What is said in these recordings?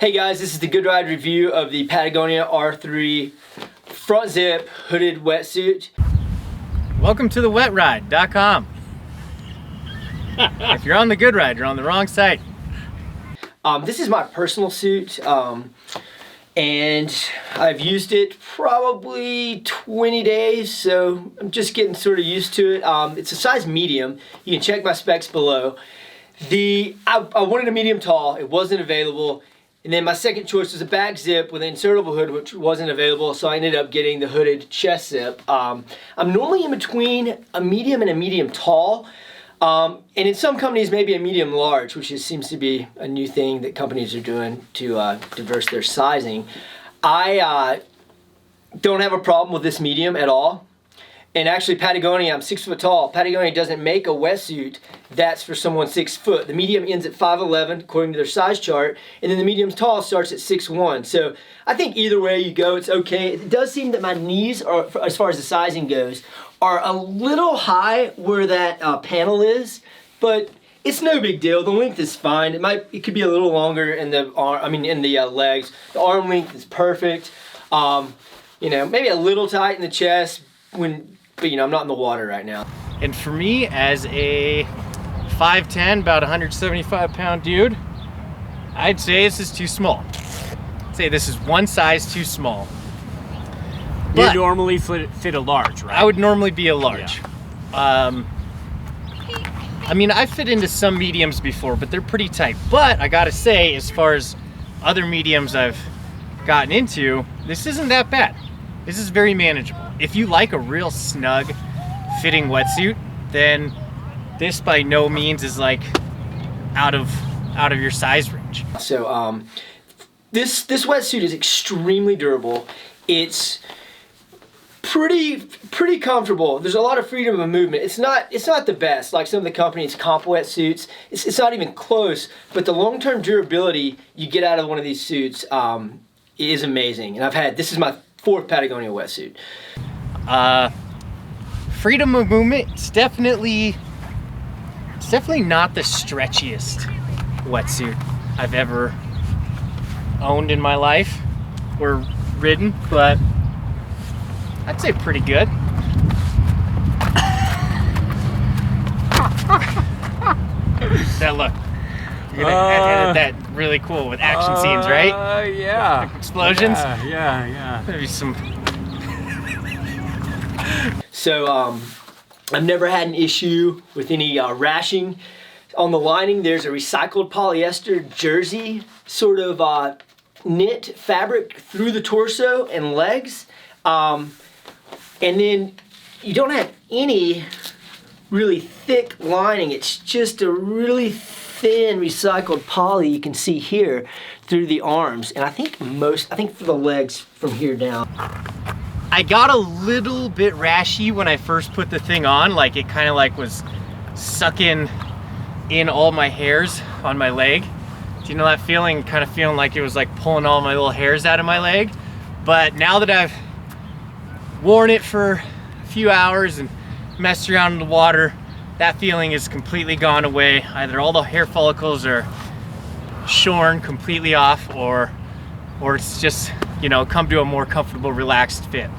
Hey guys, this is the Good Ride review of the Patagonia R3 front zip hooded wetsuit. Welcome to the wetride.com. If you're on the Good Ride, you're on the wrong site. This is my personal suit, and I've used it probably 20 days, so I'm just getting sort of used to it. It's a size medium. You can check my specs below. I wanted a medium tall, it wasn't available. And then my second choice was a back zip with an insertable hood, which wasn't available, so I ended up getting the hooded chest zip. I'm normally in between a medium and a medium tall, and in some companies maybe a medium large, which seems to be a new thing that companies are doing to diverse their sizing. I don't have a problem with this medium at all. And actually Patagonia, I'm 6 foot tall. Patagonia doesn't make a wetsuit that's for someone 6 foot. The medium ends at 5'11", according to their size chart, and then the medium tall starts at 6'1". So I think either way you go, it's okay. It does seem that my knees, are, as far as the sizing goes, are a little high where that panel is, but it's no big deal. The length is fine. It could be a little longer in the arm, in the legs. The arm length is perfect. You know, maybe a little tight in the chest but you know, I'm not in the water right now. And for me, as a 5'10", about 175 pound dude, I'd say this is too small. I'd say this is one size too small. You normally fit a large, right? I would normally be a large. Yeah. I mean, I fit into some mediums before, but they're pretty tight. But I gotta say, as far as other mediums I've gotten into, this isn't that bad. This is very manageable. If you like a real snug fitting wetsuit, then this by no means is like out of your size range. So this wetsuit is extremely durable. It's pretty comfortable. There's a lot of freedom of movement. It's not the best like some of the companies' comp wetsuits. It's not even close, but the long-term durability you get out of one of these suits is amazing. And this is my 4th Patagonia wetsuit. Freedom of movement, it's definitely not the stretchiest wetsuit I've ever owned in my life or ridden, but I'd say pretty good. That look. You're gonna edit that really cool with action scenes, right? Yeah. Explosions? Yeah. Maybe some. So I've never had an issue with any rashing. On the lining there's a recycled polyester jersey sort of knit fabric through the torso and legs. And then you don't have any really thick lining. It's just a really thin recycled poly you can see here through the arms, and I think for the legs from here down. I got a little bit rashy when I first put the thing on, like it kind of like was sucking in all my hairs on my leg. Do you know that feeling? Kind of feeling like it was like pulling all my little hairs out of my leg. But now that I've worn it for a few hours and messed around in the water, that feeling is completely gone away. Either all the hair follicles are shorn completely off, or it's just, you know, come to a more comfortable, relaxed fit.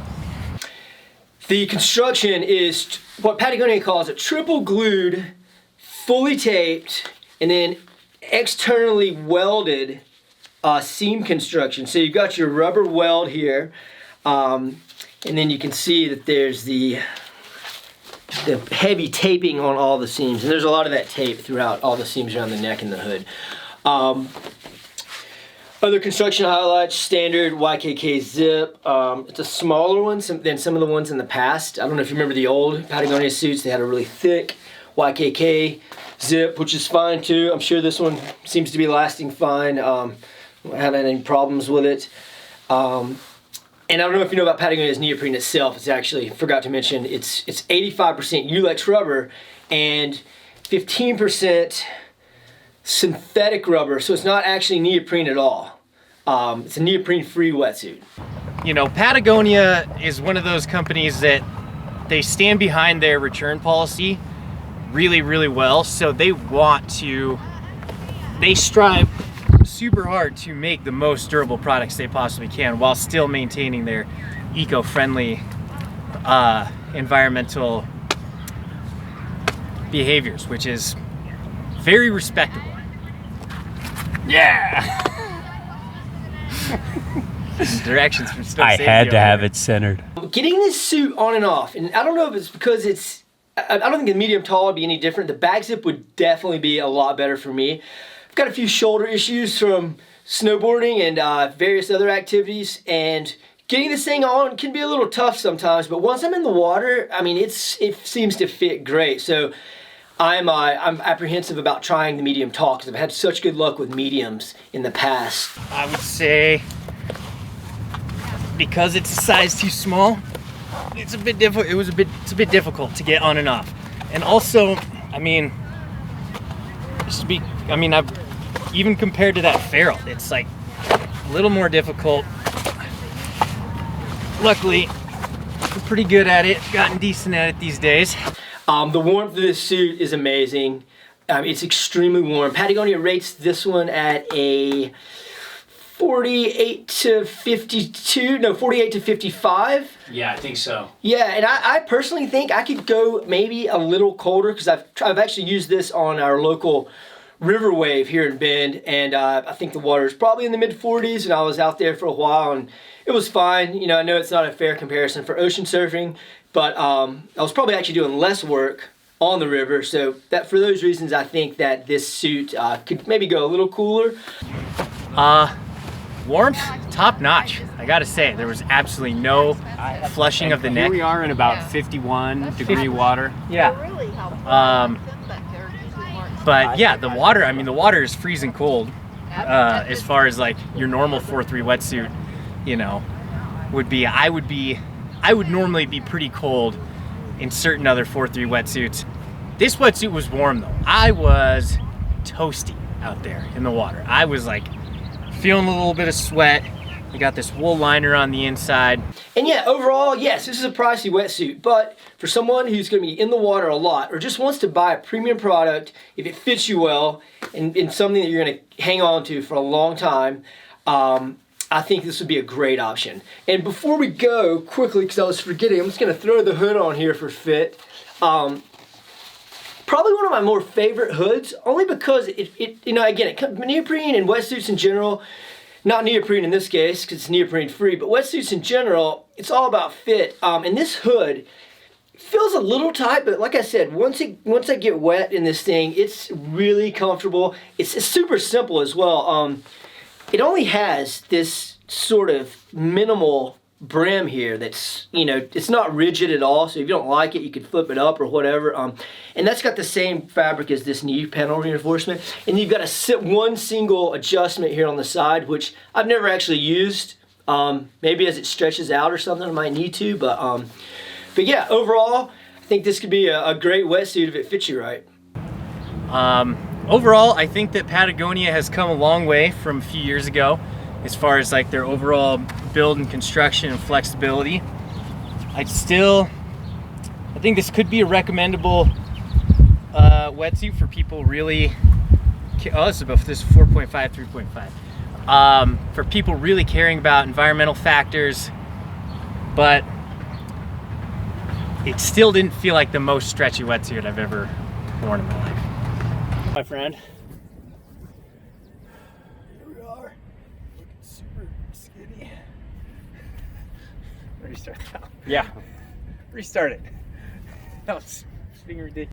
The construction is what Patagonia calls a triple glued, fully taped, and then externally welded seam construction. So you've got your rubber weld here, and then you can see that there's the heavy taping on all the seams, and there's a lot of that tape throughout all the seams around the neck and the hood. Other construction highlights: standard YKK zip. It's a smaller one than some of the ones in the past. I don't know if you remember the old Patagonia suits. They had a really thick YKK zip, which is fine too. I'm sure this one seems to be lasting fine. I haven't had any problems with it. And I don't know if you know about Patagonia's neoprene itself. It's actually, forgot to mention, it's 85% Yulex rubber and 15% synthetic rubber, so it's not actually neoprene at all. It's a neoprene-free wetsuit. You know, Patagonia is one of those companies that they stand behind their return policy really, really well. So they strive super hard to make the most durable products they possibly can while still maintaining their eco-friendly environmental behaviors, which is very respectable. Yeah. Directions from Snow I Safety had to over have here. it centered. Getting this suit on and off, and I don't know if it's because I don't think the medium tall would be any different. The bag zip would definitely be a lot better for me. I've got a few shoulder issues from snowboarding and various other activities, and getting this thing on can be a little tough sometimes, but once I'm in the water, I mean, it seems to fit great. So I'm apprehensive about trying the medium tall because I've had such good luck with mediums in the past. I would say because it's a size too small, it's a bit difficult. It's a bit difficult to get on and off. And also, I mean, I've even compared to that ferrule, it's like a little more difficult. Luckily, I'm pretty good at it. Gotten decent at it these days. The warmth of this suit is amazing. It's extremely warm. Patagonia rates this one at a 48 to 55. Yeah, I think so. Yeah, and I personally think I could go maybe a little colder because I've actually used this on our local river wave here in Bend, and I think the water is probably in the mid 40s, and I was out there for a while and it was fine. You know, I know it's not a fair comparison for ocean surfing, but I was probably actually doing less work on the river, so that for those reasons I think that this suit could maybe go a little cooler. Warmth, top notch. I gotta say, there was absolutely no flushing of the neck. Here we are in about 51 degree water. Yeah. But yeah, the water, I mean, the water is freezing cold as far as like your normal 4.3 wetsuit, you know, would be. I would normally be pretty cold in certain other 4.3 wetsuits. This wetsuit was warm though. I was toasty out there in the water. I was like feeling a little bit of sweat. You got this wool liner on the inside. And yeah, overall, yes, this is a pricey wetsuit, but for someone who's gonna be in the water a lot or just wants to buy a premium product, if it fits you well and something that you're gonna hang on to for a long time, I think this would be a great option. And before we go, quickly, because I was forgetting, I'm just gonna throw the hood on here for fit. Probably one of my more favorite hoods, only because it you know, again, neoprene and wetsuits in general, not neoprene in this case, because it's neoprene free, but wetsuits in general, it's all about fit. And this hood feels a little tight, but like I said, once I get wet in this thing, it's really comfortable. It's super simple as well. It only has this sort of minimal brim here that's, you know, it's not rigid at all, so if you don't like it, you can flip it up or whatever. And that's got the same fabric as this knee panel reinforcement. And you've got one single adjustment here on the side, which I've never actually used. Maybe as it stretches out or something, I might need to, but yeah, overall, I think this could be a great wetsuit if it fits you right. Overall, I think that Patagonia has come a long way from a few years ago as far as like their overall build and construction and flexibility. I think this could be a recommendable wetsuit for people really, this is 4.5, 3.5. For people really caring about environmental factors, but it still didn't feel like the most stretchy wetsuit I've ever worn in my life. My friend. Here we are, looking super skinny. Restart that. Yeah. Restart it. That was being ridiculous.